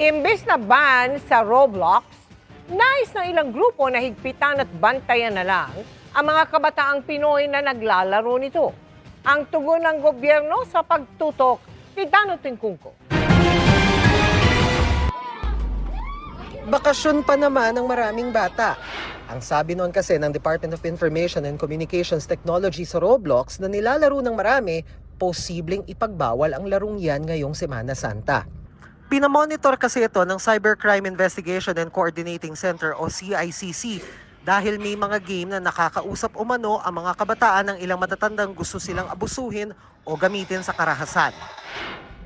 Imbes na ban sa Roblox, nais ng ilang grupo na higpitan at bantayan na lang ang mga kabataang Pinoy na naglalaro nito. Ang tugon ng gobyerno sa pagtutok ni Dano Tingkungko. Bakasyon pa naman ang maraming bata. Ang sabi noon kasi ng Department of Information and Communications Technology sa Roblox na nilalaro ng marami, posibleng ipagbawal ang larong yan ngayong Semana Santa. Pinamonitor kasi ito ng Cybercrime Investigation and Coordinating Center o CICC dahil may mga game na nakakausap umano ang mga kabataan ng ilang matatandang gusto silang abusuhin o gamitin sa karahasan.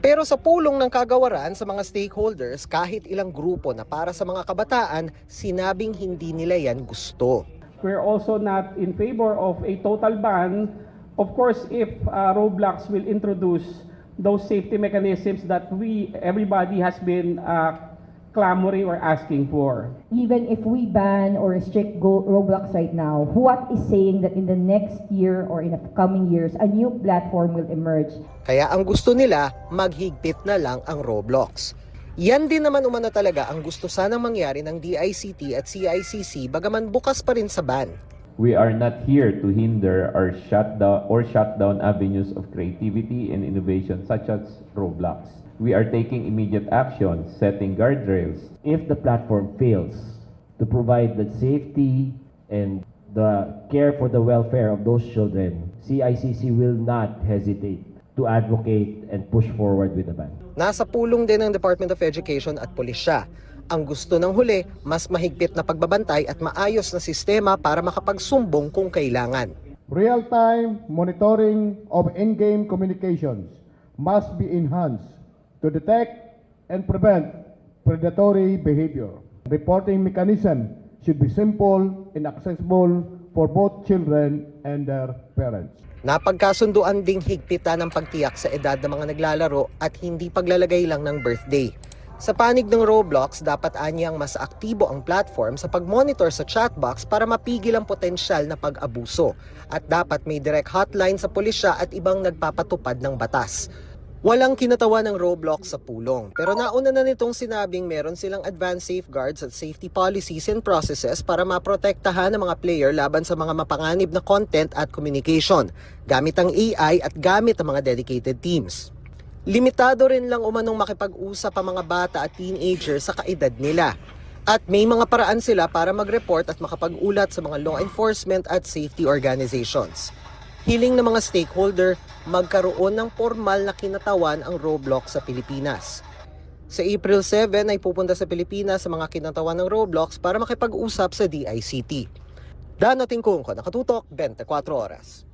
Pero sa pulong ng kagawaran sa mga stakeholders, kahit ilang grupo na para sa mga kabataan, sinabing hindi nila yan gusto. We're also not in favor of a total ban. Of course, if Roblox will introduce those safety mechanisms that everybody has been clamoring or asking for. Even if we ban or restrict Roblox right now, what is saying that in the next year or in the coming years, a new platform will emerge? Kaya ang gusto nila, maghigpit na lang ang Roblox. Yan din naman umano talaga ang gusto sanang mangyari ng DICT at CICC bagaman bukas pa rin sa ban. We are not here to hinder or shut down avenues of creativity and innovation such as Roblox. We are taking immediate action, setting guardrails. If the platform fails to provide the safety and the care for the welfare of those children, CICC will not hesitate to advocate and push forward with the ban. Nasa pulong din ng Department of Education at Pulisya. Ang gusto ng huli, mas mahigpit na pagbabantay at maayos na sistema para makapagsumbong kung kailangan. Real-time monitoring of in-game communications must be enhanced to detect and prevent predatory behavior. Reporting mechanism should be simple and accessible for both children and their parents. Napagkasunduan ding higpitan ang pagtiyak sa edad ng mga naglalaro at hindi paglalagay lang ng birthday. Sa panig ng Roblox, dapat anyang mas aktibo ang platform sa pag-monitor sa chatbox para mapigil ang potensyal na pag-abuso. At dapat may direct hotline sa pulisya at ibang nagpapatupad ng batas. Walang kinatawa ng Roblox sa pulong, pero nauna na nitong sinabing meron silang advanced safeguards at safety policies and processes para maprotektahan ang mga player laban sa mga mapanganib na content at communication, gamit ang AI at gamit ang mga dedicated teams. Limitado rin lang umanong makipag-usap ang mga bata at teenager sa kaedad nila. At may mga paraan sila para mag-report at makapag-ulat sa mga law enforcement at safety organizations. Hiling ng mga stakeholder, magkaroon ng formal na kinatawan ang Roblox sa Pilipinas. Sa April 7 ay pupunta sa Pilipinas sa mga kinatawan ng Roblox para makipag-usap sa DICT. Dano Tingkungko, Nakatutok, 24 Oras.